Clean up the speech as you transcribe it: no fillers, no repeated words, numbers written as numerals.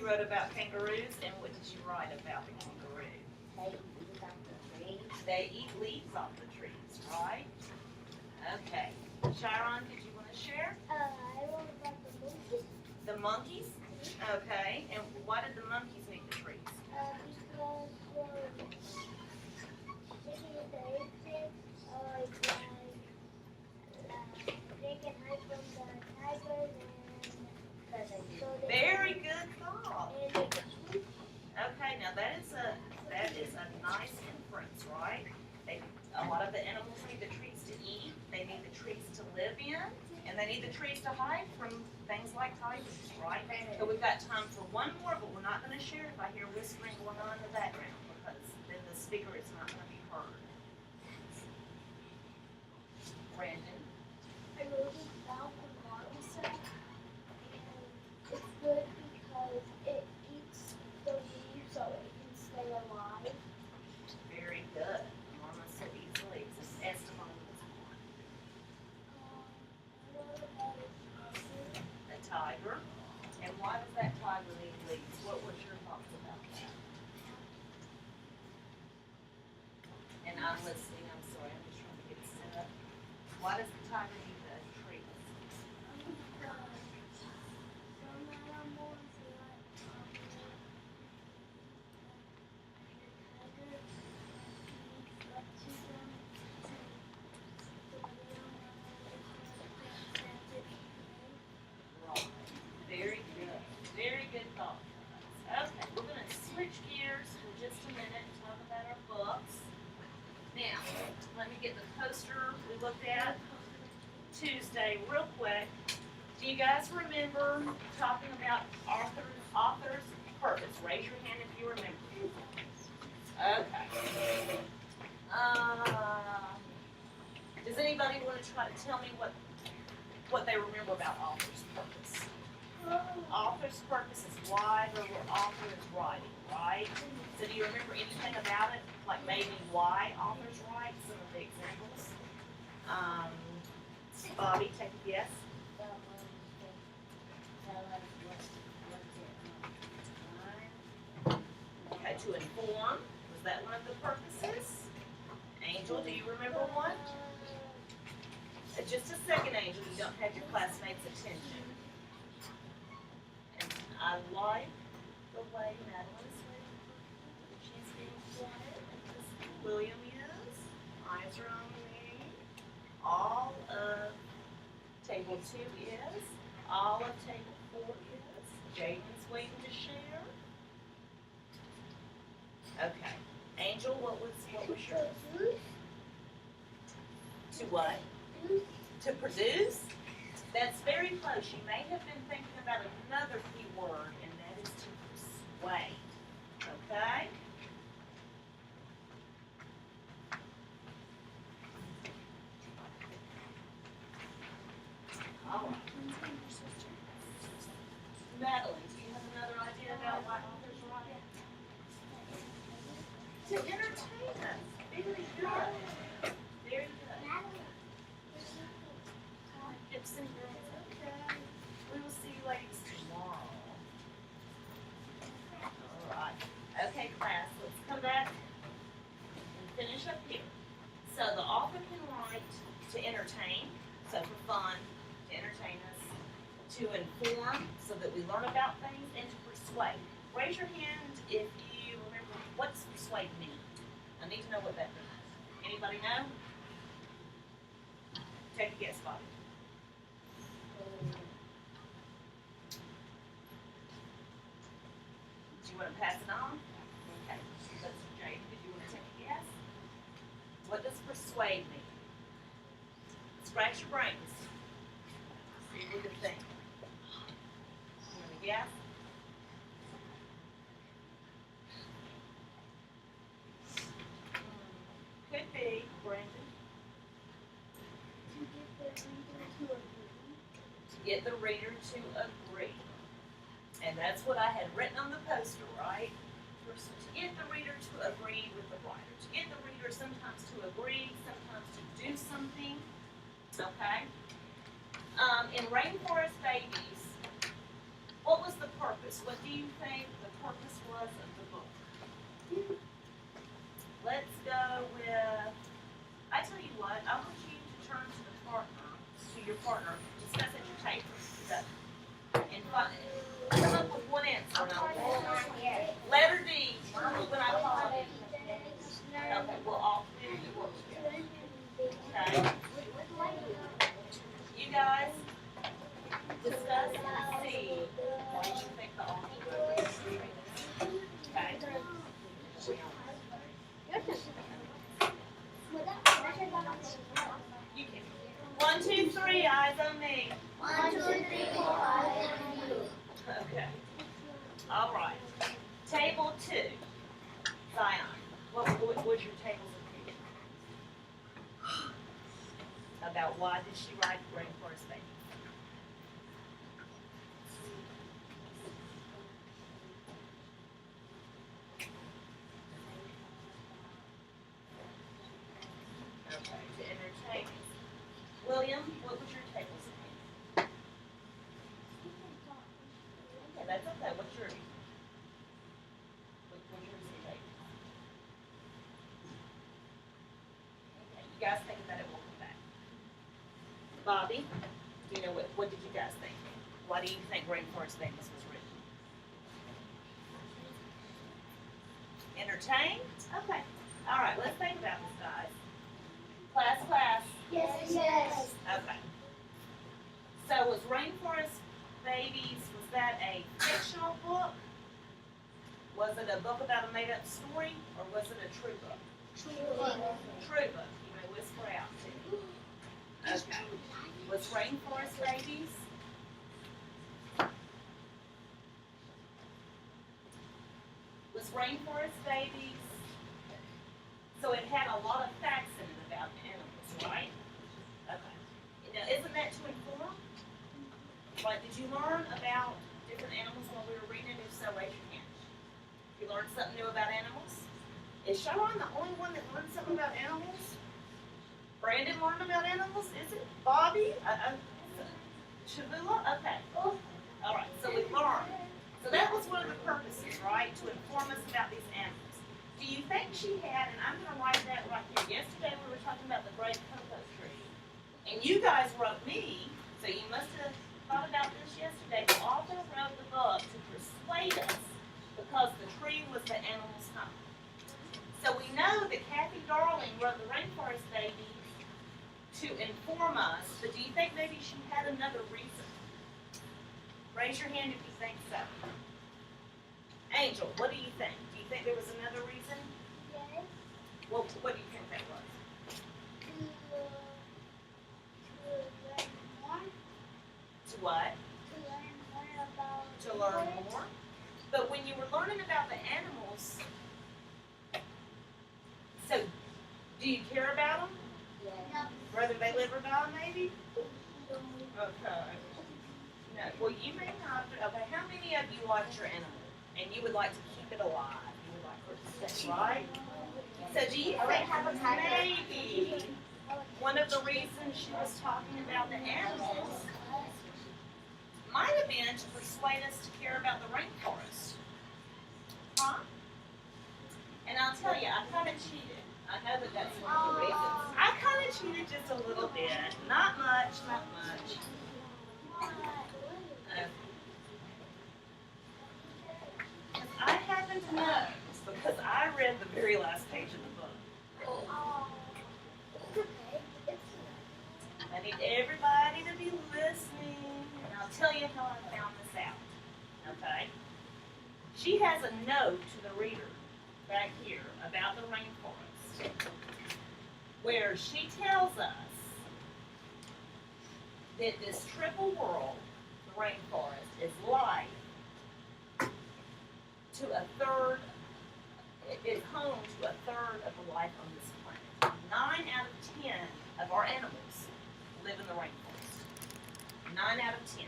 wrote about kangaroos, and what did you write about the kangaroo? They eat leaves off the trees, right? Okay. Chiron, did you want to share? I wrote about the monkeys. The monkeys? Okay. And why did the monkeys need the trees? Because taking the exit, they can hide from the tigers and Very good thought. and they can sleep. Okay, now that is a nice inference, right? A lot of the animals need the trees to eat, they need the trees to live in, and they need the trees to hide from things like tigers, right? So we've got time for one more, but we're not going to share if I hear whispering going on in the background, because then the speaker is not going to be heard. Brandon. I wrote about the marmoset, and it's good because it eats the leaves so it can stay alive. Very good. Marmoset eats leaves. Esteban was one. I wrote about A tiger. And why does that tiger need leaves? What was your thoughts about that? And I'm listening. I'm sorry. I'm just trying to get set up. Why does the tiger need the trees? Right. Very good. Very good thought. Okay, we're going to switch gears for just a minute and talk about our books. Now, let me get the poster we looked at Tuesday real quick. Do you guys remember talking about author's purpose? Raise your hand if you remember. Okay. Does anybody want to try to tell me what they remember about author's purpose? Author's purpose is why the author is writing, right? So do you remember anything about it? Like maybe why authors write? Some of the examples. Bobby, take a guess. Okay, to inform. Was that one of the purposes? Angel, do you remember one? Just a second, Angel. You don't have your classmates' attention. And I like the way Madeline's reading. She's being quiet. And William is. Eyes are on me. All of table 2 is. All of table 4 is. Jaden's waiting to share. Okay. Angel, what was yours? To what? To produce? That's very close. You may have been thinking about another key word, and that is to persuade. Okay? All right. Madeline, do you have another idea about why authors write? To entertain us. Very good. Very good. Gibson girls, okay. We will see you ladies tomorrow. All right. Okay, class, let's come back and finish up here. So the author can write to entertain, so for fun, to entertain us, to inform, so that we learn about things, and to persuade. Raise your hand if you remember, what does persuade mean? I need to know what that means. Anybody know? Take a guess, Bobby. Do you want to pass it on? Okay. That's Jade. Did you want to take a guess? What does persuade mean? Scratch your brains. See what you think. You want to guess? Could be, Brandon. To get the reader to agree. And that's what I had written on the poster, right? To get the reader to agree with the writer. To get the reader sometimes to agree, sometimes to do something. Okay? In Rainforest Babies, what was the purpose purpose. What do you think the purpose was of the book? Let's go with, I tell you what, I want you to turn to your partner, discuss at your table, and come up with one answer. Now, letter D, when I call it. Okay, we'll all three of you work together. Okay. You guys discuss and see what you think the author is. Okay. You can. 1, 2, 3, eyes on me. 1, 2, 3, 4, eyes on you. Okay. All right. Table 2. Zion. What was your table's opinion? About why did she write Rainforest Baby? Okay, to entertain. William, what was your table's opinion? Okay, that's okay. What's yours? What's yours today? Okay, you guys think about it, we'll come back. Bobby, do you know what did you guys think? Why do you think Rainforest Babies was written? Entertain? Okay. All right, let's think about this, guys. Class. Yes. Okay. So was Rainforest Babies, was that a fictional book? Was it a book about a made-up story, or was it a true book? True book. You may whisper out too. Okay. Was Rainforest Babies? Was Rainforest Babies? So it had a lot of facts in it about animals, right? Okay. Now, isn't that to inform? Like, did you learn about different animals while we were reading it? If so, raise your hand. You learned something new about animals? Is Sharon the only one that learned something about animals? Brandon learned about animals? Is it? Bobby? Shavula? Okay. All right, so we learned. So that was one of the purposes, right? To inform us about these animals. Do you think she had, and I'm going to write that right here. Yesterday we were talking about the great cocoa tree. And you guys wrote me, so you must have thought about this yesterday. The author wrote the book to persuade us because the tree was the animal's home. So we know that Kathy Darling wrote the Rainforest Baby to inform us, but do you think maybe she had another reason? Raise your hand if you think so. Angel, what do you think? Do you think there was another reason? Yes. What do you think that was? To learn more. To what? To learn more about. To learn more? But when you were learning about the animals, so do you care about them? No. Whether they live or die, maybe? Okay. No. Well, you may not. Okay, how many of you like your animal? And you would like to keep it alive? You would like her to stay, right? So do you think maybe one of the reasons she was talking about the animals might have been to persuade us to care about the rainforest? Huh? And I'll tell you, I kind of cheated. I know that that's one of the reasons. I kind of cheated just a little bit. Not much, not much. I happen to know because I read the very last page of the book. I need everybody to be listening, and I'll tell you how I found this out. Okay? She has a note to the reader back here about the rainforest where she tells us that this triple world, the rainforest, is life to a third, it is home to a third of the life on this planet. 9 out of 10 of our animals live in the rainforest. 9 out of 10.